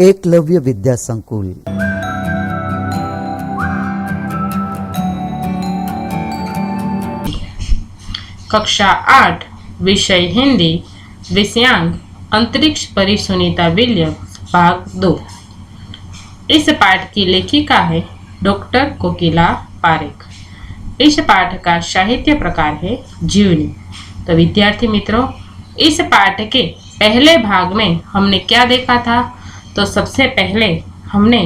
एकलव्य विद्या संकुल। कक्षा 8 विषय हिंदी, विषयांक अंतरिक्ष परी सुनीता विलियम्स, भाग 2। इस पाठ की लेखिका है डॉक्टर कोकिला पारेख। इस पाठ का साहित्य प्रकार है जीवनी। तो विद्यार्थी मित्रों, इस पाठ के पहले भाग में हमने क्या देखा था? तो सबसे पहले हमने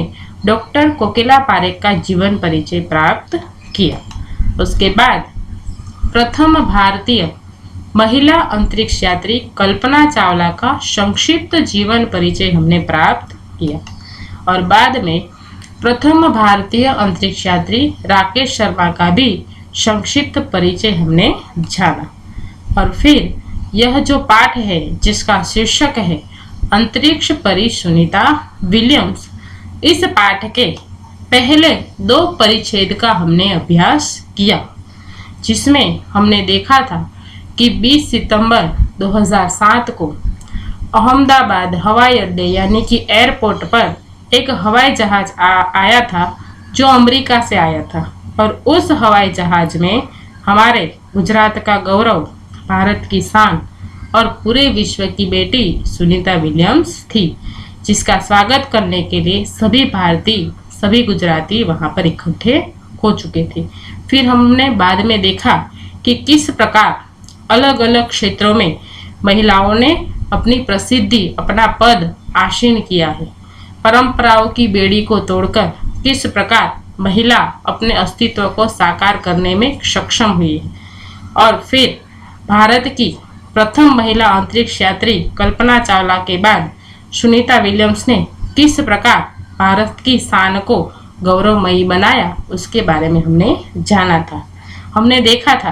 डॉक्टर कोकिला पारेख का जीवन परिचय प्राप्त किया। उसके बाद प्रथम भारतीय महिला अंतरिक्ष यात्री कल्पना चावला का संक्षिप्त जीवन परिचय हमने प्राप्त किया और बाद में प्रथम भारतीय अंतरिक्ष यात्री राकेश शर्मा का भी संक्षिप्त परिचय हमने जाना। और फिर यह जो पाठ है जिसका शीर्षक है अंतरिक्ष परी सुनीता विलियम्स, इस पाठ के पहले 2 परिच्छेद का हमने अभ्यास किया, जिसमें हमने देखा था कि 20 सितंबर 2007 को अहमदाबाद हवाई अड्डे यानी कि एयरपोर्ट पर एक हवाई जहाज आया था जो अमेरिका से आया था और उस हवाई जहाज में हमारे गुजरात का गौरव, भारत की शान और पूरे विश्व की बेटी सुनीता विलियम्स थी, जिसका स्वागत करने के लिए सभी भारतीय, सभी गुजराती वहां पर इकट्ठे हो चुके थे। फिर हमने बाद में देखा कि किस प्रकार अलग अलग क्षेत्रों में महिलाओं ने अपनी प्रसिद्धि, अपना पद आसीन किया है। परंपराओं की बेड़ी को तोड़कर किस प्रकार महिला अपने अस्तित्व को साकार करने में सक्षम हुई है। और फिर भारत की प्रथम महिला अंतरिक्ष यात्री कल्पना चावला के बाद सुनीता विलियम्स ने किस प्रकार भारत की शान को गौरवमयी बनाया, उसके बारे में हमने जाना था। हमने देखा था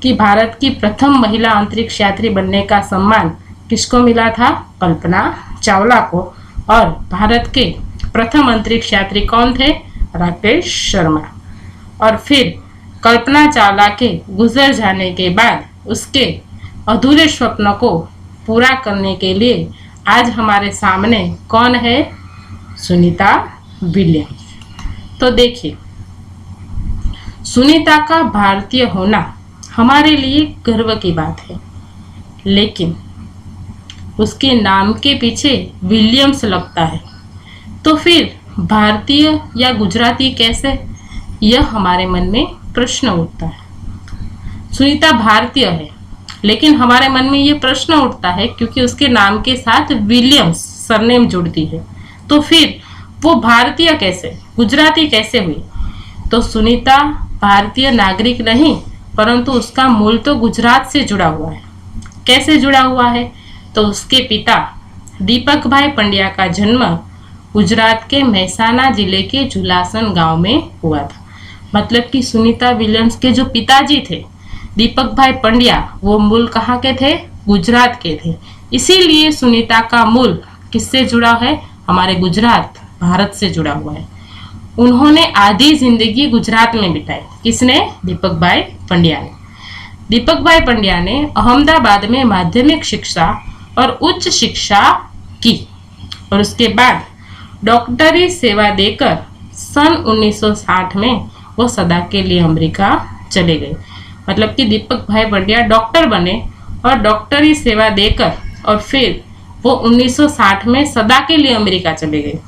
कि भारत की प्रथम महिला अंतरिक्ष यात्री बनने का सम्मान किसको मिला था? कल्पना चावला को। और भारत के प्रथम अंतरिक्ष यात्री कौन थे? राकेश शर्मा। और फिर कल्पना चावला के गुजर जाने के बाद उसके अधूरे स्वप्न को पूरा करने के लिए आज हमारे सामने कौन है? सुनीता विलियम्स। तो देखिए, सुनीता का भारतीय होना हमारे लिए गर्व की बात है, लेकिन उसके नाम के पीछे विलियम्स लगता है, तो फिर भारतीय या गुजराती कैसे? यह हमारे मन में प्रश्न उठता है। सुनीता भारतीय है, लेकिन हमारे मन में ये प्रश्न उठता है क्योंकि उसके नाम के साथ विलियम्स सरनेम जुड़ती है, तो फिर वो भारतीय कैसे, गुजराती कैसे हुई? तो सुनीता भारतीय नागरिक नहीं, परंतु उसका मूल तो गुजरात से जुड़ा हुआ है। कैसे जुड़ा हुआ है? तो उसके पिता दीपक भाई पंड्या का जन्म गुजरात के महसाना जिले के झुलासन गांव में हुआ था। मतलब कि सुनीता विलियम्स के जो पिताजी थे दीपक भाई पंड्या, वो मूल कहाँ के थे? गुजरात के थे। इसीलिए सुनीता का मूल किससे जुड़ा है? हमारे गुजरात, भारत से जुड़ा हुआ है। उन्होंने आधी जिंदगी गुजरात में बिताई। किसने? दीपक भाई पंड्या ने। दीपक भाई पंड्या ने अहमदाबाद में माध्यमिक शिक्षा और उच्च शिक्षा की और उसके बाद डॉक्टरी सेवा देकर सन 1960 में वो सदा के लिए अमेरिका चले गए। मतलब कि दीपक भाई पंड्या डॉक्टर बने और डॉक्टरी सेवा देकर और फिर वो 1960 में सदा के लिए अमेरिका चले गए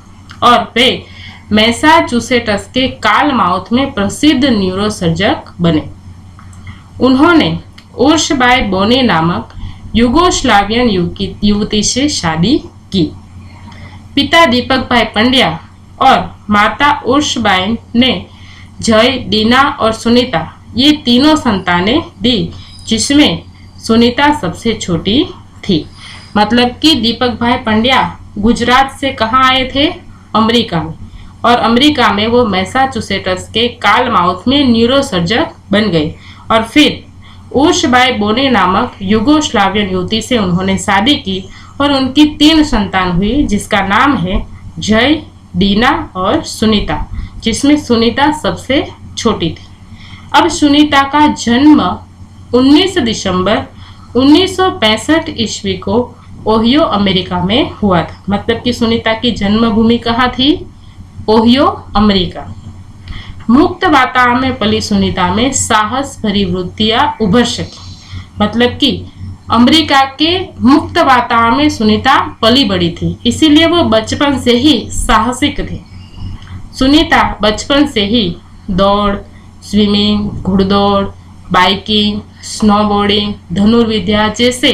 और वे मैसाचुसेट्स के कालमाउथ में प्रसिद्ध न्यूरोसर्जक बने। उन्होंने उर्शबाई बोनी नामक युगोस्लावियन युवती से शादी की। पिता दीपक भाई पंड्या और माता उर्शबाई ने जय, दीना और सुनीता, ये तीनों संतानें दी, जिसमें सुनीता सबसे छोटी थी। मतलब कि दीपक भाई पंड्या गुजरात से कहाँ आए थे? अमेरिका में। और अमेरिका में वो मैसाचुसेट्स के कालमाउथ में न्यूरोसर्जक बन गए और फिर उर्शबाई बोने नामक युगोस्लावियन युवती से उन्होंने शादी की और उनकी 3 संतान हुई, जिसका नाम है जय, दीना और सुनीता, जिसमें सुनीता सबसे छोटी थी। अब सुनीता का जन्म 19 दिसंबर 1965 ईस्वी को ओहियो अमेरिका में हुआ था। मतलब कि सुनीता की जन्मभूमि कहाँ थी? Ohio America. मुक्त वातावरण में पली सुनीता में साहस भरी वृत्तियां उभर सकी। मतलब कि अमेरिका के मुक्त वातावरण में सुनीता पली बड़ी थी, इसीलिए वो बचपन से ही साहसिक थी। सुनीता बचपन से ही दौड़, स्विमिंग, घुड़दौड़, बाइकिंग, स्नोबोर्डिंग, धनुर्विद्या जैसे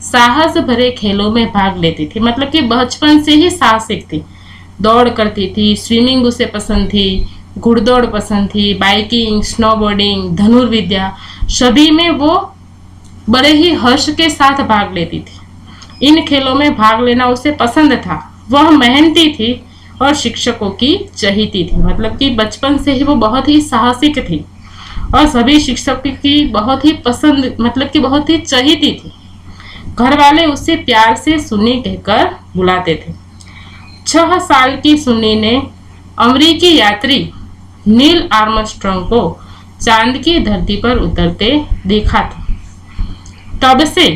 साहस भरे खेलों में भाग लेती थी। मतलब कि बचपन से ही साहसिक थी। दौड़ करती थी, स्विमिंग उसे पसंद थी, घुड़दौड़ पसंद थी, बाइकिंग, स्नोबोर्डिंग, धनुर्विद्या सभी में वो बड़े ही हर्ष के साथ भाग लेती थी। इन खेलों में भाग लेना उसे पसंद था। वह मेहनती थी और शिक्षकों की चहेती थी। मतलब कि बचपन से ही वो बहुत ही साहसिक थी और सभी शिक्षकों की बहुत ही पसंद, मतलब कि बहुत ही चहेती थी। घर वाले उसे प्यार से सुन्नी कहकर बुलाते थे। 6 साल की सुन्नी ने अमेरिकी यात्री नील आर्मस्ट्रांग को चांद की धरती पर उतरते देखा था। तब से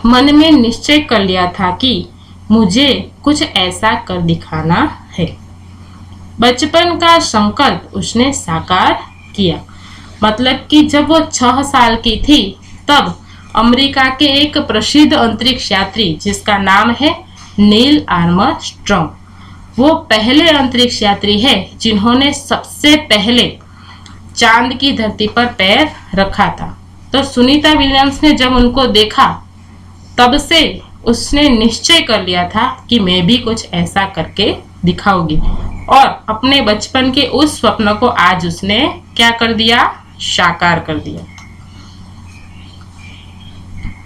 मन में निश्चय कर लिया था कि मुझे कुछ ऐसा कर दिखाना है। बचपन का संकल्प उसने साकार किया। मतलब कि जब वो 6 साल की थी तब अमेरिका के एक प्रसिद्ध अंतरिक्ष यात्री जिसका नाम है नील आर्मस्ट्रांग, वो पहले अंतरिक्ष यात्री है जिन्होंने सबसे पहले चांद की धरती पर पैर रखा था। तो सुनीता विलियम्स ने जब उनको देखा तब से उसने निश्चय कर लिया था कि मैं भी कुछ ऐसा करके दिखाऊंगी, और अपने बचपन के उस स्वप्न को आज उसने क्या कर दिया? साकार कर दिया।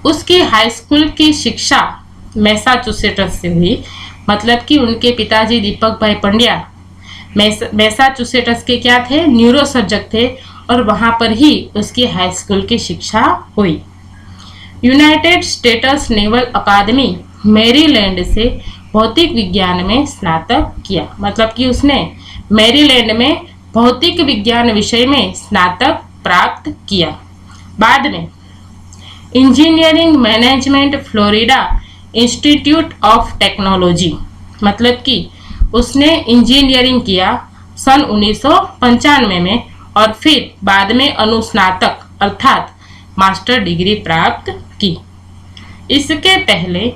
उसकी हाई स्कूल की शिक्षा मैसाचुसेट्स से हुई। मतलब कि उनके पिताजी दीपक भाई पंड्या मैसाचुसेट्स के क्या थे? न्यूरोसर्जन थे, और वहां पर ही उसकी हाई स्कूल की शिक्षा हुई। यूनाइटेड स्टेट्स नेवल अकादमी मैरीलैंड से भौतिक विज्ञान में स्नातक किया। मतलब कि उसने मैरीलैंड में भौतिक विज्ञान विषय में स्नातक प्राप्त किया। बाद में engineering management Florida institute of technology, मतलब कि उसने इंजीनियरिंग किया सन 1995 में, और फिर बाद में अनुस्नातक अर्थात मास्टर डिग्री प्राप्त की। इसके पहले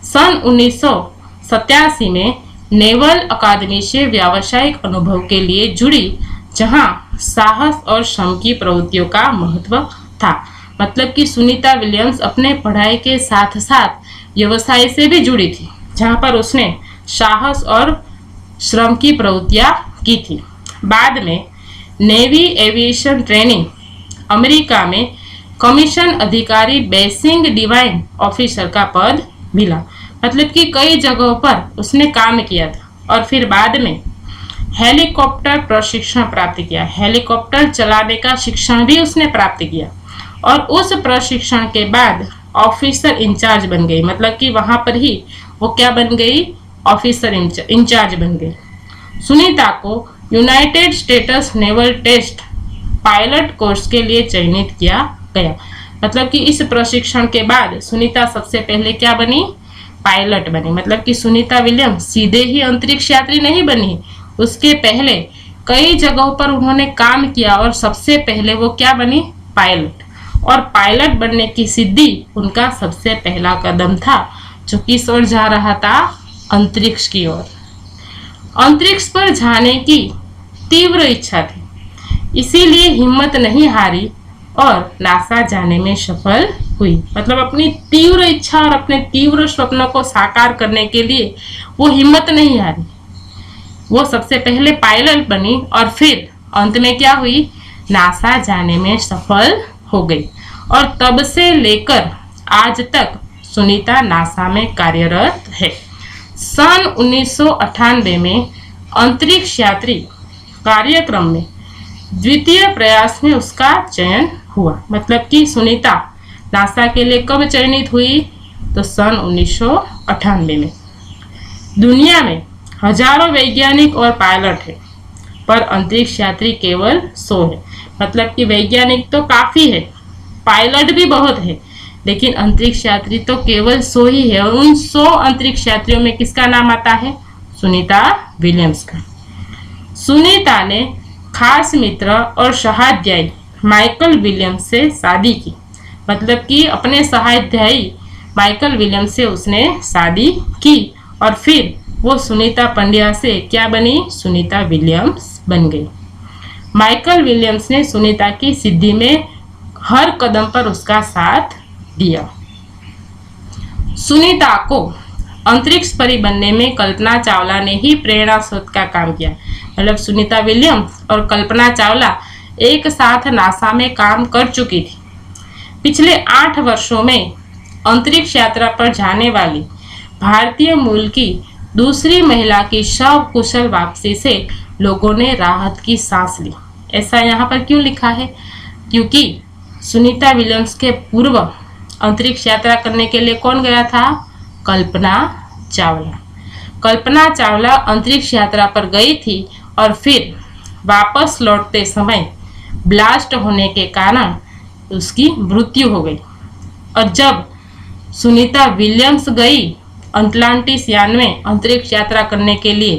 सन 1987 में नेवल अकादमी से व्यावसायिक अनुभव के लिए जुड़ी, जहां साहस और श्रम की प्रवृत्तियों का महत्व था। मतलब कि सुनीता विलियम्स अपने पढ़ाई के साथ साथ व्यवसाय से भी जुड़ी थी, जहां पर उसने साहस और श्रम की प्रवृत्तियां की थी। बाद में नेवी एविएशन ट्रेनिंग अमेरिका में कमीशन अधिकारी बेसिंग डिवाइन ऑफिसर का पद मिला। मतलब कि कई जगहों पर उसने काम किया था, और फिर बाद में हेलीकॉप्टर प्रशिक्षण प्राप्त किया। हेलीकॉप्टर चलाने का शिक्षण भी उसने प्राप्त किया, और उस प्रशिक्षण के बाद ऑफिसर इंचार्ज बन गई। मतलब कि वहां पर ही वो क्या बन गई? ऑफिसर इंचार्ज बन गई। सुनीता को United States naval test pilot course के लिए चयनित किया गया। मतलब कि इस प्रशिक्षण के बाद सुनीता सबसे पहले क्या बनी? पायलट बनी। मतलब कि सुनीता विलियम्स सीधे ही अंतरिक्ष यात्री नहीं बनी, उसके पहले कई जगहों पर उन्होंने काम किया, और सबसे पहले वो क्या बनी? पायलट। और पायलट बनने की सिद्धि उनका सबसे पहला कदम था, जो किस ओर जा रहा था? अंतरिक्ष की ओर। अंतरिक्ष पर जाने की तीव्र इच्छा थी, इसीलिए हिम्मत नहीं हारी और नासा जाने में सफल हुई। मतलब अपनी तीव्र इच्छा और अपने तीव्र स्वप्नों को साकार करने के लिए वो हिम्मत नहीं हारी। वो सबसे पहले पायलट बनी, और फिर अंत में क्या हुई? नासा जाने में सफल हो गई, और तब से लेकर आज तक सुनीता नासा में कार्यरत है। सन 1998 में अंतरिक्ष यात्री कार्यक्रम में द्वितीय प्रयास में उसका चयन हुआ। मतलब कि सुनीता नासा के लिए कब चयनित हुई? तो सन 1998 में। दुनिया में हजारों वैज्ञानिक और पायलट है, पर अंतरिक्ष यात्री केवल 100 है। मतलब कि वैज्ञानिक तो काफी है, पायलट भी बहुत है, लेकिन अंतरिक्ष यात्री तो केवल 100 ही है और उन 100 अंतरिक्ष यात्रियों में किसका नाम आता है? सुनीता विलियम्स का। सुनीता ने खास मित्र और सहाध्यायी माइकल विलियम्स से शादी की, मतलब कि अपने सहाध्यायी माइकल विलियम्स से उसने शादी की और फिर वो सुनीता पंड्या से क्या बनी? सुनीता विलियम्स बन गई। माइकल विलियम्स ने सुनीता की सिद्धि में हर कदम पर उसका साथ दिया। सुनीता को अंतरिक्ष परी बनने में कल्पना चावला ने ही प्रेरणा स्रोत का काम किया। मतलब सुनीता विलियम्स और कल्पना चावला एक साथ नासा में काम कर चुकी थी। पिछले 8 वर्षों में अंतरिक्ष यात्रा पर जाने वाली भारतीय मूल की दूसरी महिला की सकुशल वापसी से लोगों ने राहत की सांस ली। ऐसा यहाँ पर क्यों लिखा है? क्योंकि सुनीता विलियम्स के पूर्व अंतरिक्ष यात्रा करने के लिए कौन गया था? कल्पना चावला। कल्पना चावला अंतरिक्ष यात्रा पर गई थी और फिर वापस लौटते समय ब्लास्ट होने के कारण उसकी मृत्यु हो गई। और जब सुनीता विलियम्स गई अटलांटिस यान में अंतरिक्ष यात्रा करने के लिए,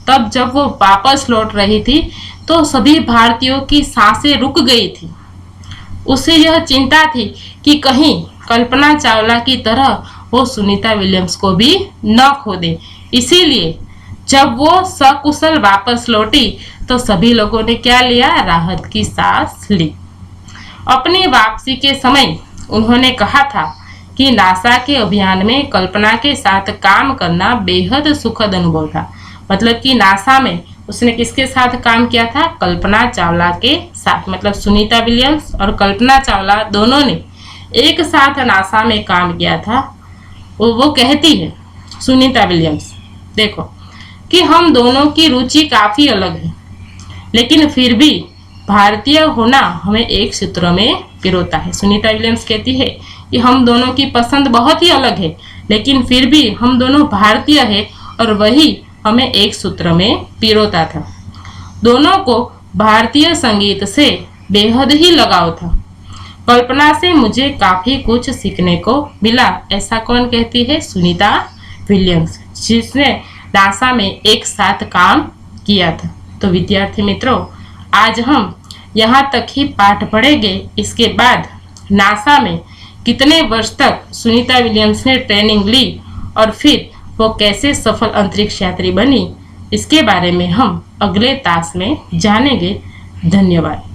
तब जब वो वापस लौट रही थी तो सभी भारतीयों की सांसें रुक गई थी। उसे यह चिंता थी कि कहीं कल्पना चावला की तरह वो सुनीता विलियम्स को भी न खो दे। इसीलिए जब वो सकुशल वापस लौटी तो सभी लोगों ने क्या लिया? राहत की सांस ली। अपनी वापसी के समय उन्होंने कहा था कि नासा के अभियान में कल्पना के साथ काम करना बेहद सुखद अनुभव था। मतलब कि नासा में उसने किसके साथ काम किया था? कल्पना चावला के साथ। मतलब सुनीता विलियम्स और कल्पना चावला दोनों ने एक साथ नासा में काम किया था। वो कहती है सुनीता विलियम्स, देखो कि हम दोनों की रुचि काफी अलग है, लेकिन फिर भी भारतीय होना हमें एक सूत्र में पिरोता है। सुनीता विलियम्स कहती है कि हम दोनों की पसंद बहुत ही अलग है, लेकिन फिर भी हम दोनों भारतीय है और वही हमें एक सूत्र में पिरोता था। दोनों को भारतीय संगीत से बेहद ही लगाव था। कल्पना से मुझे काफी कुछ सीखने को मिला। ऐसा कौन कहती है? सुनीता विलियम्स, जिसने नासा में एक साथ काम किया था। तो विद्यार्थी मित्रों, आज हम यहाँ तक ही पाठ पढ़ेंगे। इसके बाद नासा में कितने वर्ष तक सुनीता विलियम्स ने ट्रेनिंग ली और फिर वो कैसे सफल अंतरिक्ष यात्री बनी, इसके बारे में हम अगले तास में जानेंगे। धन्यवाद।